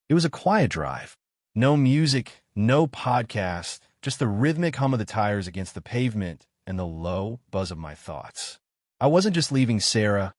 It was a quiet drive. No music, no podcast, just the rhythmic hum of the tires against the pavement and the low buzz of my thoughts. I wasn't just leaving Sarah.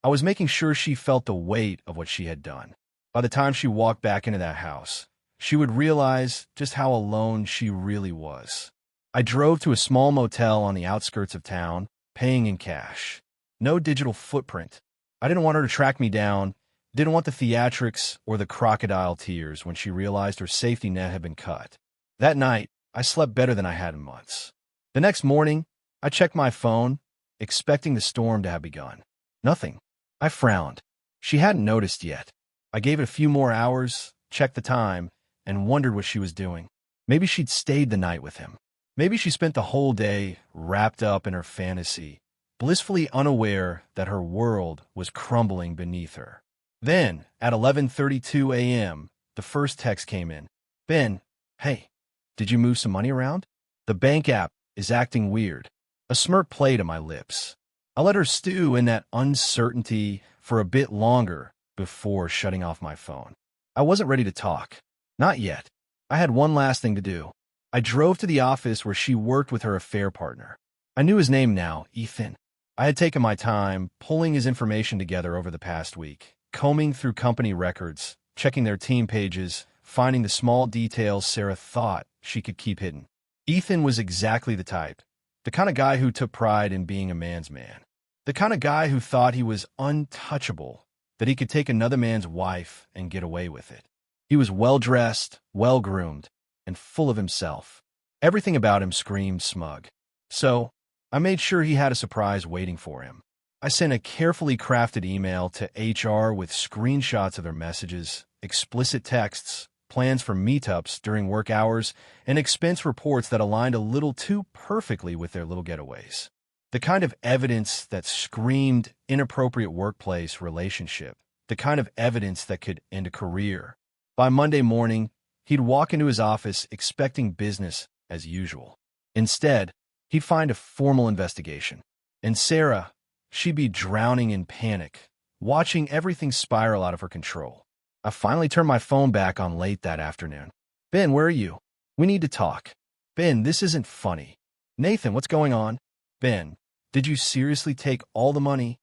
I was making sure she felt the weight of what she had done. By the time she walked back into that house, she would realize just how alone she really was. I drove to a small motel on the outskirts of town, paying in cash. No digital footprint. I didn't want her to track me down, didn't want the theatrics or the crocodile tears when she realized her safety net had been cut. That night, I slept better than I had in months. The next morning, I checked my phone, expecting the storm to have begun. Nothing. I frowned. She hadn't noticed yet. I gave it a few more hours, checked the time, and wondered what she was doing. Maybe she'd stayed the night with him. Maybe she spent the whole day wrapped up in her fantasy, blissfully unaware that her world was crumbling beneath her. Then, at 11:32 a.m., the first text came in. Ben, hey, did you move some money around? The bank app is acting weird. A smirk played at my lips. I let her stew in that uncertainty for a bit longer before shutting off my phone. I wasn't ready to talk. Not yet. I had one last thing to do. I drove to the office where she worked with her affair partner. I knew his name now, Ethan. I had taken my time, pulling his information together over the past week, combing through company records, checking their team pages, finding the small details Sarah thought she could keep hidden. Ethan was exactly the type. The kind of guy who took pride in being a man's man. The kind of guy who thought he was untouchable, that he could take another man's wife and get away with it. He was well-dressed, well-groomed, and full of himself. Everything about him screamed smug. So, I made sure he had a surprise waiting for him. I sent a carefully crafted email to HR with screenshots of their messages, explicit texts, plans for meetups during work hours, and expense reports that aligned a little too perfectly with their little getaways. The kind of evidence that screamed inappropriate workplace relationship. The kind of evidence that could end a career. By Monday morning, he'd walk into his office expecting business as usual. Instead, he'd find a formal investigation. And Sarah, she'd be drowning in panic, watching everything spiral out of her control. I finally turned my phone back on late that afternoon. Ben, where are you? We need to talk. Ben, this isn't funny. Nathan, what's going on? Ben, did you seriously take all the money?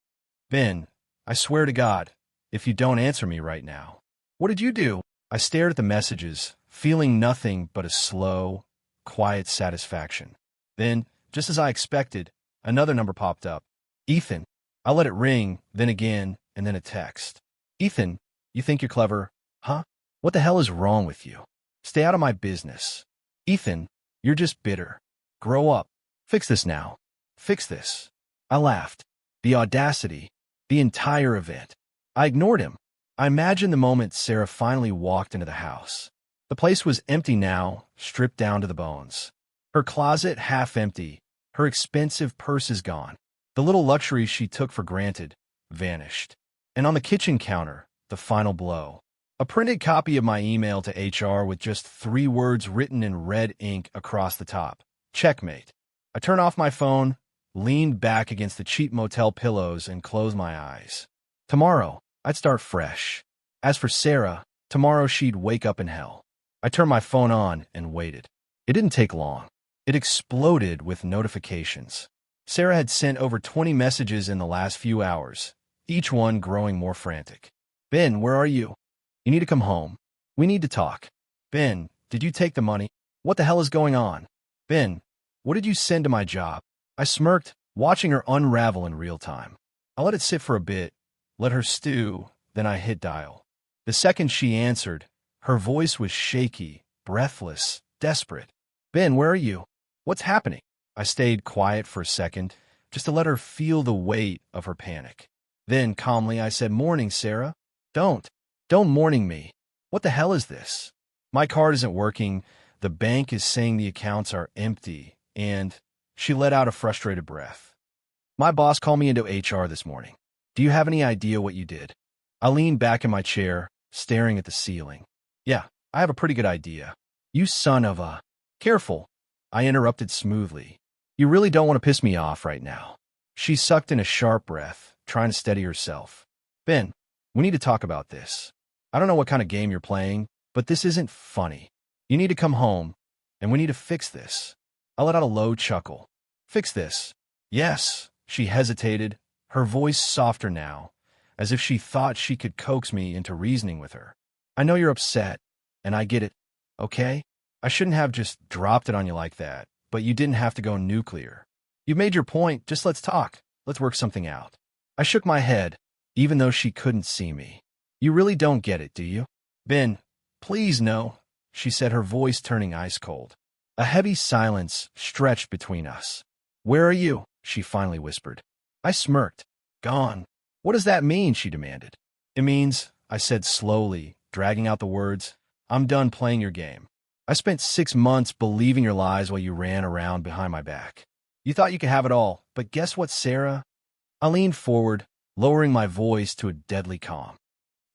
Ben, I swear to God, if you don't answer me right now. What did you do? I stared at the messages, feeling nothing but a slow, quiet satisfaction. Then, just as I expected, another number popped up. Ethan. I let it ring, then again, and then a text. Ethan, you think you're clever, huh? What the hell is wrong with you? Stay out of my business. Ethan, you're just bitter. Grow up. Fix this now. Fix this. I laughed. The audacity. The entire event. I ignored him. I imagined the moment Sarah finally walked into the house. The place was empty now, stripped down to the bones. Her closet half empty. Her expensive purses gone. The little luxuries she took for granted vanished. And on the kitchen counter, the final blow. A printed copy of my email to HR with just 3 words written in red ink across the top. Checkmate. I turned off my phone, leaned back against the cheap motel pillows, and closed my eyes. Tomorrow, I'd start fresh. As for Sarah, tomorrow she'd wake up in hell. I turned my phone on and waited. It didn't take long. It exploded with notifications. Sarah had sent over 20 messages in the last few hours, each one growing more frantic. Ben, where are you? You need to come home. We need to talk. Ben, did you take the money? What the hell is going on? Ben, what did you send to my job? I smirked, watching her unravel in real time. I let it sit for a bit, let her stew, then I hit dial. The second she answered, her voice was shaky, breathless, desperate. Ben, where are you? What's happening? I stayed quiet for a second, just to let her feel the weight of her panic. Then, calmly, I said, Morning, Sarah. Don't morning me. What the hell is this? My card isn't working, the bank is saying the accounts are empty, and she let out a frustrated breath. My boss called me into HR this morning. Do you have any idea what you did? I leaned back in my chair, staring at the ceiling. Yeah, I have a pretty good idea. You son of a... Careful, I interrupted smoothly. You really don't want to piss me off right now. She sucked in a sharp breath, trying to steady herself. Ben, we need to talk about this. I don't know what kind of game you're playing, but this isn't funny. You need to come home, and we need to fix this. I let out a low chuckle. Fix this? Yes. She hesitated, her voice softer now, as if she thought she could coax me into reasoning with her. I know you're upset, and I get it, okay? I shouldn't have just dropped it on you like that, but you didn't have to go nuclear. You've made your point, just let's talk. Let's work something out. I shook my head, even though she couldn't see me. You really don't get it, do you? Ben, please no, she said, her voice turning ice cold. A heavy silence stretched between us. Where are you? She finally whispered. I smirked. Gone. What does that mean? She demanded. It means, I said slowly, dragging out the words, I'm done playing your game. I spent 6 months believing your lies while you ran around behind my back. You thought you could have it all, but guess what, Sarah? I leaned forward, lowering my voice to a deadly calm.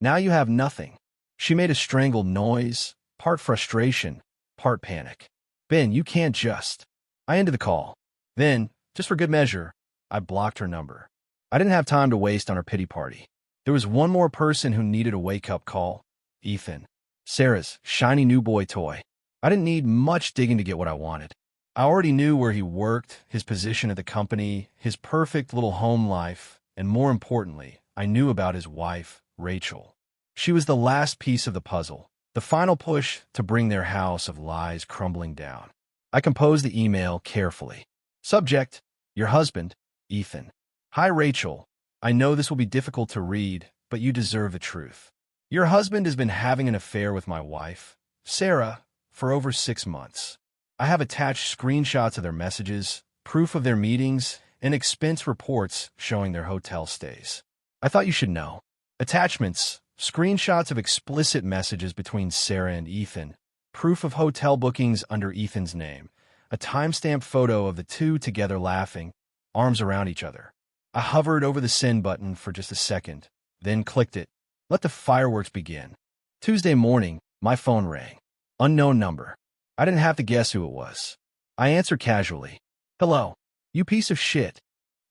Now you have nothing. She made a strangled noise, part frustration, part panic. Ben, you can't just. I ended the call. Then, just for good measure, I blocked her number. I didn't have time to waste on her pity party. There was one more person who needed a wake-up call. Ethan. Sarah's shiny new boy toy. I didn't need much digging to get what I wanted. I already knew where he worked, his position at the company, his perfect little home life, and more importantly, I knew about his wife, Rachel. She was the last piece of the puzzle, the final push to bring their house of lies crumbling down. I composed the email carefully. Subject, your husband, Ethan. Hi, Rachel. I know this will be difficult to read, but you deserve the truth. Your husband has been having an affair with my wife, Sarah, for over 6 months. I have attached screenshots of their messages, proof of their meetings, and expense reports showing their hotel stays. I thought you should know. Attachments, screenshots of explicit messages between Sarah and Ethan, proof of hotel bookings under Ethan's name, a timestamped photo of the two together laughing, arms around each other. I hovered over the send button for just a second, then clicked it. Let the fireworks begin. Tuesday morning, my phone rang. Unknown number. I didn't have to guess who it was. I answered casually. Hello, you piece of shit.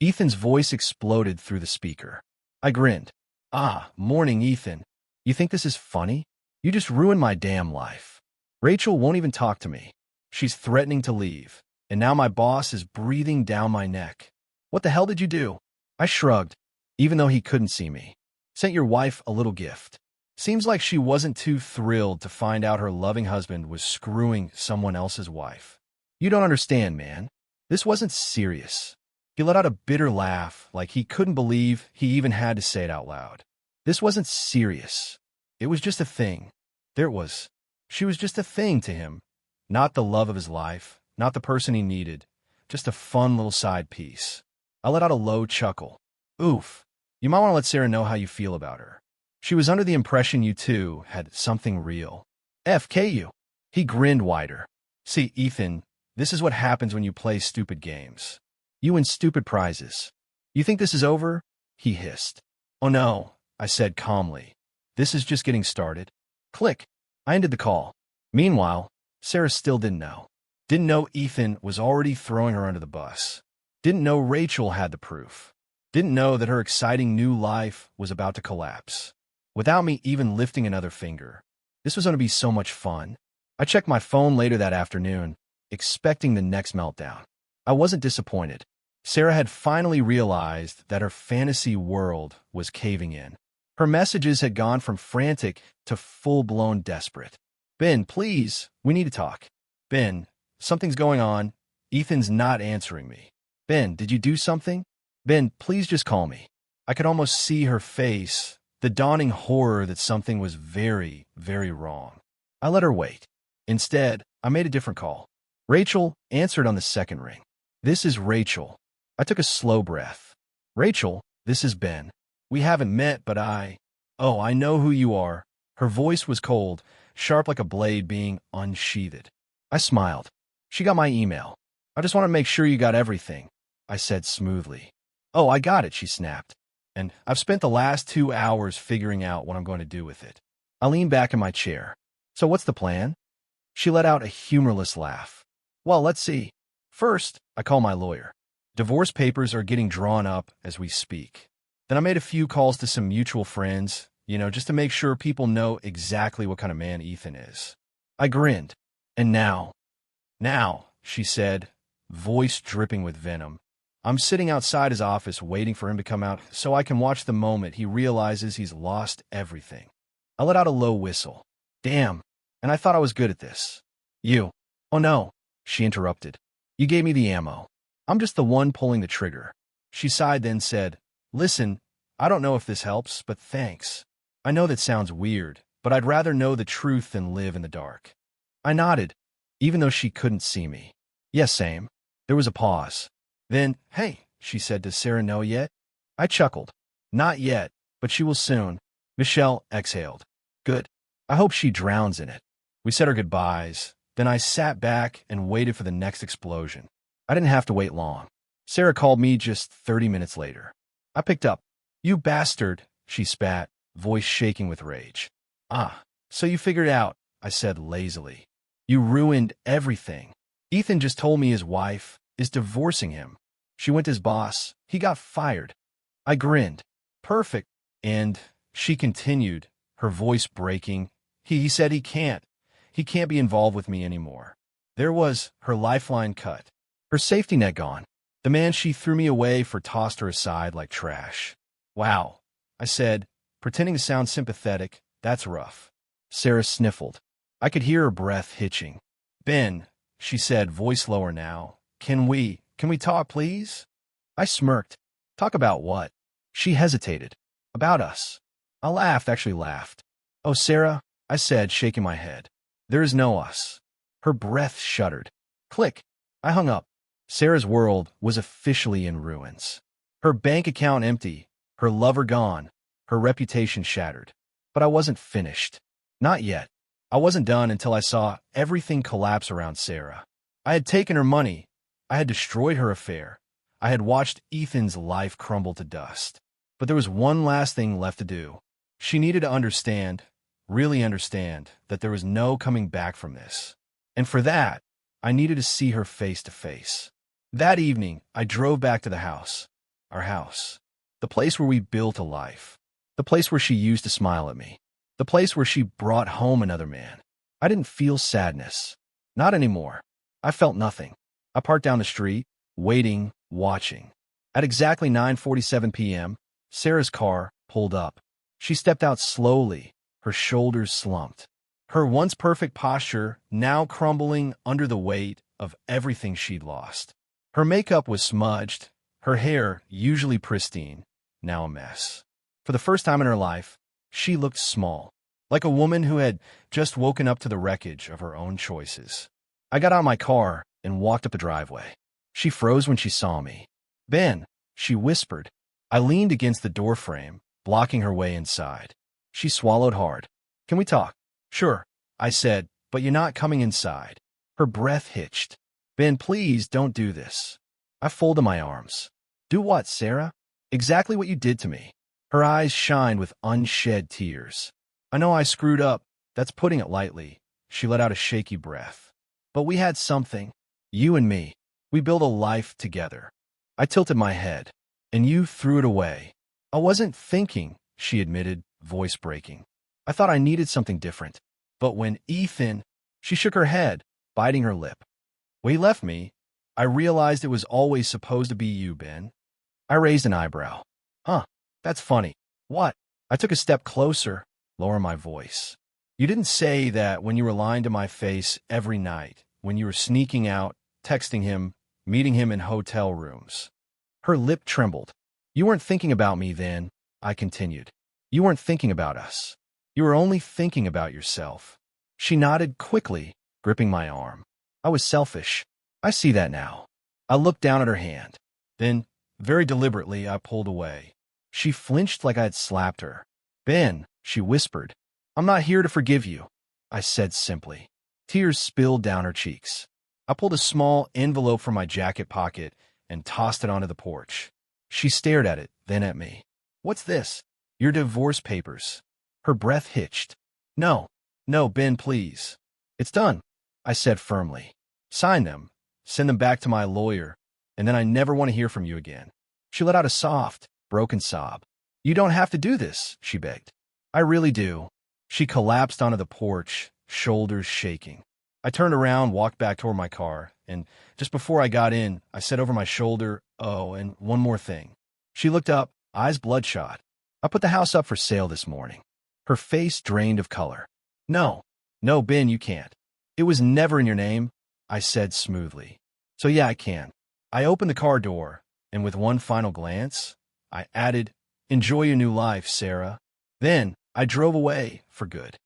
Ethan's voice exploded through the speaker. I grinned. Ah, morning, Ethan. You think this is funny? You just ruined my damn life. Rachel won't even talk to me. She's threatening to leave, and now my boss is breathing down my neck. What the hell did you do? I shrugged, even though he couldn't see me. Sent your wife a little gift. Seems like she wasn't too thrilled to find out her loving husband was screwing someone else's wife. You don't understand, man. This wasn't serious. He let out a bitter laugh, like he couldn't believe he even had to say it out loud. This wasn't serious. It was just a thing. There it was. She was just a thing to him. Not the love of his life, not the person he needed, just a fun little side piece. I let out a low chuckle. Oof. You might want to let Sarah know how you feel about her. She was under the impression you two had something real. FKU. He grinned wider. See, Ethan, this is what happens when you play stupid games. You win stupid prizes. You think this is over? He hissed. Oh no, I said calmly. This is just getting started. Click. I ended the call. Meanwhile, Sarah still didn't know. Didn't know Ethan was already throwing her under the bus. Didn't know Rachel had the proof. Didn't know that her exciting new life was about to collapse. Without me even lifting another finger. This was going to be so much fun. I checked my phone later that afternoon, expecting the next meltdown. I wasn't disappointed. Sarah had finally realized that her fantasy world was caving in. Her messages had gone from frantic to full-blown desperate. Ben, please, we need to talk. Ben, something's going on. Ethan's not answering me. Ben, did you do something? Ben, please just call me. I could almost see her face, the dawning horror that something was very, very wrong. I let her wait. Instead, I made a different call. Rachel answered on the second ring. This is Rachel. I took a slow breath. Rachel, this is Ben. We haven't met, but Oh, I know who you are. Her voice was cold, sharp like a blade being unsheathed. I smiled. She got my email. I just want to make sure you got everything, I said smoothly. Oh, I got it, she snapped. And I've spent the last 2 hours figuring out what I'm going to do with it. I leaned back in my chair. So what's the plan? She let out a humorless laugh. Well, let's see. First, I call my lawyer. Divorce papers are getting drawn up as we speak. Then I made a few calls to some mutual friends, just to make sure people know exactly what kind of man Ethan is. I grinned. And now, she said, voice dripping with venom, I'm sitting outside his office waiting for him to come out so I can watch the moment he realizes he's lost everything. I let out a low whistle. Damn, and I thought I was good at this. You. Oh no, she interrupted. You gave me the ammo. I'm just the one pulling the trigger. She sighed, then said, Listen, I don't know if this helps, but thanks. I know that sounds weird, but I'd rather know the truth than live in the dark. I nodded, even though she couldn't see me. Yes, same. There was a pause. Then, hey, she said, does Sarah know yet? I chuckled. Not yet, but she will soon. Michelle exhaled. Good. I hope she drowns in it. We said our goodbyes. Then I sat back and waited for the next explosion. I didn't have to wait long. Sarah called me just 30 minutes later. I picked up. You bastard, she spat, voice shaking with rage. Ah, so you figured out, I said lazily. You ruined everything. Ethan just told me his wife is divorcing him. She went to his boss. He got fired. I grinned. Perfect. And she continued, her voice breaking. He said he can't. He can't be involved with me anymore. There was her lifeline cut. Her safety net gone. The man she threw me away for tossed her aside like trash. Wow, I said, pretending to sound sympathetic. That's rough. Sarah sniffled. I could hear her breath hitching. Ben, she said, voice lower now. Can we talk, please? I smirked. Talk about what? She hesitated. About us. I actually laughed. Oh, Sarah, I said, shaking my head. There is no us. Her breath shuddered. Click. I hung up. Sarah's world was officially in ruins. Her bank account empty, her lover gone, her reputation shattered. But I wasn't finished. Not yet. I wasn't done until I saw everything collapse around Sarah. I had taken her money. I had destroyed her affair. I had watched Ethan's life crumble to dust. But there was one last thing left to do. She needed to understand, really understand, that there was no coming back from this. And for that, I needed to see her face to face. That evening, I drove back to the house. Our house. The place where we built a life. The place where she used to smile at me. The place where she brought home another man. I didn't feel sadness. Not anymore. I felt nothing. I parked down the street, waiting, watching. At exactly 9:47 p.m., Sarah's car pulled up. She stepped out slowly, her shoulders slumped. Her once perfect posture now crumbling under the weight of everything she'd lost. Her makeup was smudged, her hair, usually pristine, now a mess. For the first time in her life, she looked small, like a woman who had just woken up to the wreckage of her own choices. I got out of my car and walked up the driveway. She froze when she saw me. Ben, she whispered. I leaned against the doorframe, blocking her way inside. She swallowed hard. Can we talk? Sure, I said, but you're not coming inside. Her breath hitched. Ben, please don't do this. I folded my arms. Do what, Sarah? Exactly what you did to me. Her eyes shined with unshed tears. I know I screwed up. That's putting it lightly. She let out a shaky breath. But we had something. You and me. We built a life together. I tilted my head, and you threw it away. I wasn't thinking, she admitted, voice breaking. I thought I needed something different. But when Ethan... She shook her head, biting her lip. When he left me, I realized it was always supposed to be you, Ben. I raised an eyebrow. Huh, that's funny. What? I took a step closer, lowering my voice. You didn't say that when you were lying to my face every night, when you were sneaking out, texting him, meeting him in hotel rooms. Her lip trembled. You weren't thinking about me then, I continued. You weren't thinking about us. You were only thinking about yourself. She nodded quickly, gripping my arm. I was selfish. I see that now. I looked down at her hand. Then, very deliberately, I pulled away. She flinched like I had slapped her. Ben, she whispered. I'm not here to forgive you, I said simply. Tears spilled down her cheeks. I pulled a small envelope from my jacket pocket and tossed it onto the porch. She stared at it, then at me. What's this? Your divorce papers. Her breath hitched. No, Ben, please. It's done, I said firmly. Sign them, send them back to my lawyer, and then I never want to hear from you again. She let out a soft, broken sob. You don't have to do this, she begged. I really do. She collapsed onto the porch, shoulders shaking. I turned around, walked back toward my car, and just before I got in, I said over my shoulder, "Oh, and one more thing." She looked up, eyes bloodshot. "I put the house up for sale this morning." Her face drained of color. No, no, Ben, you can't. "It was never in your name," I said smoothly. "So yeah, I can." I opened the car door, and with one final glance, I added, "Enjoy your new life, Sarah." Then I drove away for good.